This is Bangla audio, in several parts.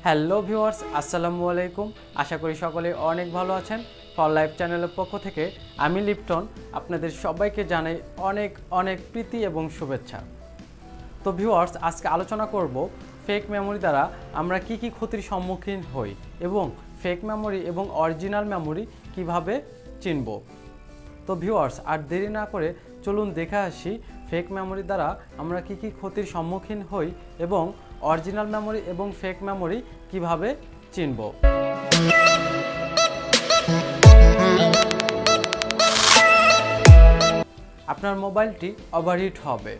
হ্যালো ভিউয়ার্স, আসসালামু আলাইকুম। আশা করি সকলে অনেক ভালো আছেন। ফর লাইফ চ্যানেলের পক্ষ থেকে আমি লিপটন আপনাদের সবাইকে জানাই অনেক অনেক প্রীতি এবং শুভেচ্ছা। তো ভিউয়ার্স, আজকে আলোচনা করব ফেক মেমোরি দ্বারা আমরা কি কি ক্ষতির সম্মুখীন হই এবং ফেক মেমোরি এবং অরিজিনাল মেমোরি কিভাবে চিনব। তো ভিউয়ার্স, আর দেরি না করে চলুন দেখে আসি ফেক মেমোরি দ্বারা আমরা কি কি ক্ষতির সম্মুখীন হই এবং অরিজিনাল মেমোরি এবং ফেক মেমোরি কিভাবে চিনব। আপনার মোবাইলটি ওভারহিট হবে,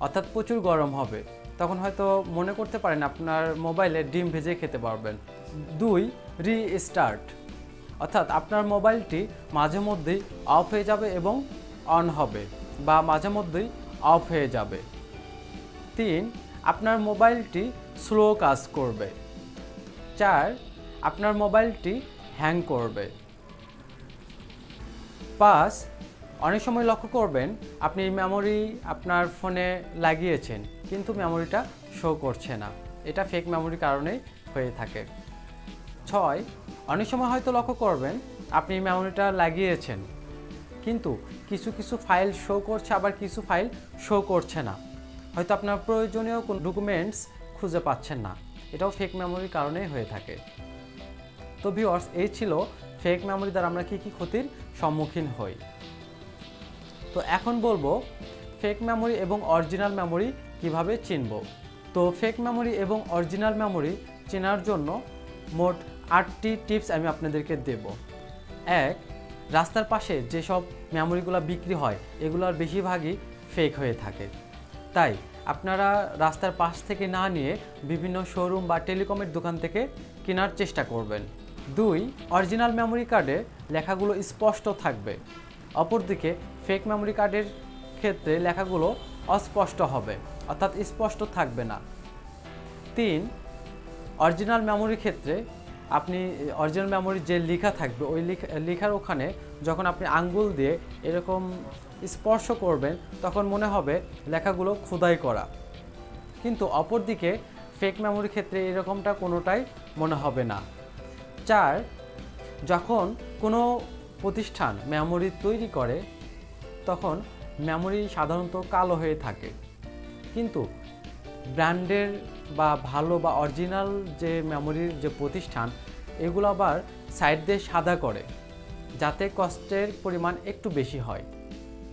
অর্থাৎ প্রচুর গরম হবে। তখন হয়তো মনে করতে পারেন আপনার মোবাইলে ডিম ভেজে খেতে পারবেন। 2. রিস্টার্ট, অর্থাৎ আপনার মোবাইলটি মাঝে মধ্যেই অফ হয়ে যাবে এবং অন হবে বা মাঝে মধ্যেই অফ হয়ে যাবে। 3. আপনার মোবাইলটি স্লো কাজ করবে। 4. আপনার মোবাইলটি হ্যাং করবে। 5. অনেক সময় লক্ষ্য করবেন আপনি মেমোরি আপনার ফোনে লাগিয়েছেন কিন্তু মেমোরিটা শো করছে না, এটা ফেক মেমোরির কারণেই হয়ে থাকে। 6. অনেক সময় হয়তো লক্ষ্য করবেন আপনি মেমোরিটা লাগিয়েছেন কিন্তু কিছু কিছু ফাইল শো করছে, আবার কিছু ফাইল শো করছে না। হয়তো আপনার প্রয়োজনীয় কোনো ডকুমেন্টস খুঁজে পাচ্ছেন না, এটাও ফেক মেমোরির কারণেই হয়ে থাকে। তো ভিউয়ার্স, এই ছিল ফেক মেমোরি দ্বারা আমরা কি কি ক্ষতির সম্মুখীন হই। তো এখন বলবো ফেক মেমোরি এবং অরিজিনাল মেমোরি কিভাবে চিনব। তো ফেক মেমোরি এবং অরিজিনাল মেমোরি চেনার জন্য মোট 8টি টিপস আমি আপনাদেরকে দেব। 1. রাস্তার পাশে যেসব মেমোরিগুলো বিক্রি হয় এগুলোর বেশিরভাগই ফেক হয়ে থাকে, তাই আপনারা রাস্তার পাশ থেকে না নিয়ে বিভিন্ন শোরুম বা টেলিকমের দোকান থেকে কেনার চেষ্টা করবেন। 2. অরিজিনাল মেমোরি কার্ডে লেখাগুলো স্পষ্ট থাকবে, অপরদিকে ফেক মেমোরি কার্ডের ক্ষেত্রে লেখাগুলো অস্পষ্ট হবে, অর্থাৎ স্পষ্ট থাকবে না। 3. অরিজিনাল মেমোরির ক্ষেত্রে আপনি অরিজিনাল মেমোরির যে লেখা থাকবে ওই লেখার ওখানে যখন আপনি আঙ্গুল দিয়ে এরকম স্পর্শ করবেন তখন মনে হবে লেখাগুলো খোদাই করা, কিন্তু অপরদিকে ফেক মেমোরির ক্ষেত্রে এরকমটা কোনোটাই মনে হবে না। 4. যখন কোনো প্রতিষ্ঠান মেমোরি তৈরি করে তখন মেমোরি সাধারণত কালো হয়ে থাকে, কিন্তু ব্র্যান্ডের বা ভালো বা অরিজিনাল যে মেমোরির যে প্রতিষ্ঠান এগুলো আবার সাইড দিয়ে সাদা করে যাতে কস্টের পরিমাণ একটু বেশি হয়,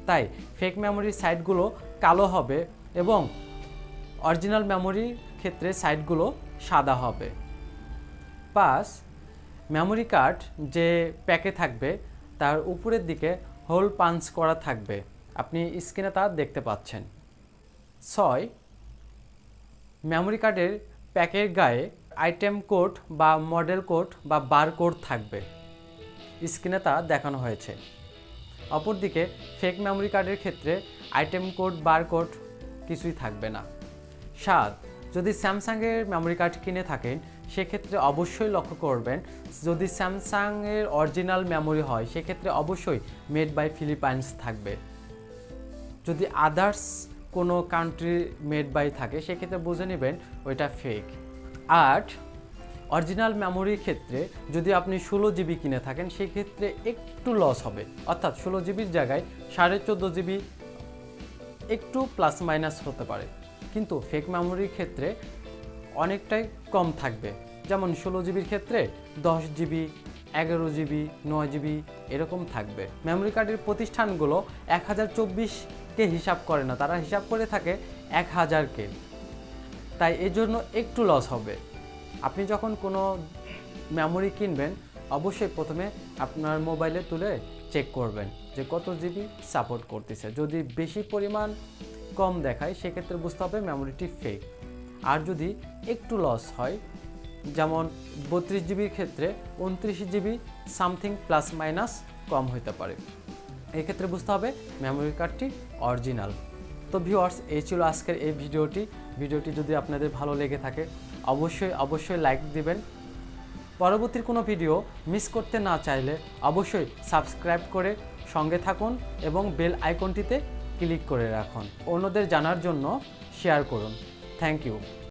তাই ফেক মেমোরির সাইডগুলো কালো হবে এবং অরিজিনাল মেমোরির ক্ষেত্রে সাইডগুলো সাদা হবে। 5. মেমোরি কার্ড যে প্যাকে থাকবে তার উপরের দিকে হোল পাঞ্চ করা থাকবে, আপনি স্ক্রিনে তা দেখতে পাচ্ছেন। 6. মেমোরি কার্ডের প্যাকের গায়ে আইটেম কোড বা মডেল কোড বা বার কোড থাকবে, স্ক্রিনে তা দেখানো হয়েছে। অপরদিকে ফেক মেমোরি কার্ডের ক্ষেত্রে আইটেম কোড বার কোড কিছুই থাকবে না। 7. যদি স্যামসাংয়ের মেমোরি কার্ড কিনে থাকেন সেক্ষেত্রে অবশ্যই লক্ষ্য করবেন, যদি স্যামসাংয়ের অরিজিনাল মেমোরি হয় সেক্ষেত্রে অবশ্যই মেড বাই ফিলিপাইন্স থাকবে। যদি আদার্স কোনো কান্ট্রি মেড বাই থাকে সেক্ষেত্রে বুঝে নেবেন ওইটা ফেক। 8. অরিজিনাল মেমোরির ক্ষেত্রে যদি আপনি 16 জিবি কিনে থাকেন সেক্ষেত্রে একটু লস হবে, অর্থাৎ 16 জিবির জায়গায় 14.5 জিবি একটু প্লাস মাইনাস হতে পারে, কিন্তু ফেক মেমোরির ক্ষেত্রে অনেকটাই কম থাকবে। যেমন 16 জিবির ক্ষেত্রে 10 জিবি, 11 জিবি, 9 জিবি এরকম থাকবে। মেমোরি কার্ডের প্রতিষ্ঠানগুলো 1024কে হিসাব করে না, তারা হিসাব করে থাকে 1000কে, তাই এর জন্য একটু লস হবে। আপনি যখন কোনো মেমোরি কিনবেন অবশ্যই প্রথমে আপনার মোবাইলে তুলে চেক করবেন যে কত জিবি সাপোর্ট করতেছে। যদি বেশি পরিমাণ কম দেখায় সেক্ষেত্রে বুঝতে হবে মেমোরিটি ফেক। আর যদি একটু লস হয়, যেমন 32 জিবির ক্ষেত্রে 29 জিবি সামথিং প্লাস মাইনাস কম হতে পারে, এক্ষেত্রে বুঝতে হবে মেমোরি কার্ডটি অরিজিনাল। তো ভিউয়ার্স, এই ছিল আজকের এই ভিডিওটি যদি আপনাদের ভালো লেগে থাকে অবশ্যই লাইক দিবেন। পরবর্তী কোনো ভিডিও মিস করতে না চাইলে অবশ্যই সাবস্ক্রাইব করে সঙ্গে থাকুন এবং বেল আইকনটিতে ক্লিক করে রাখুন। অন্যদের জানার জন্য শেয়ার করুন। Thank you.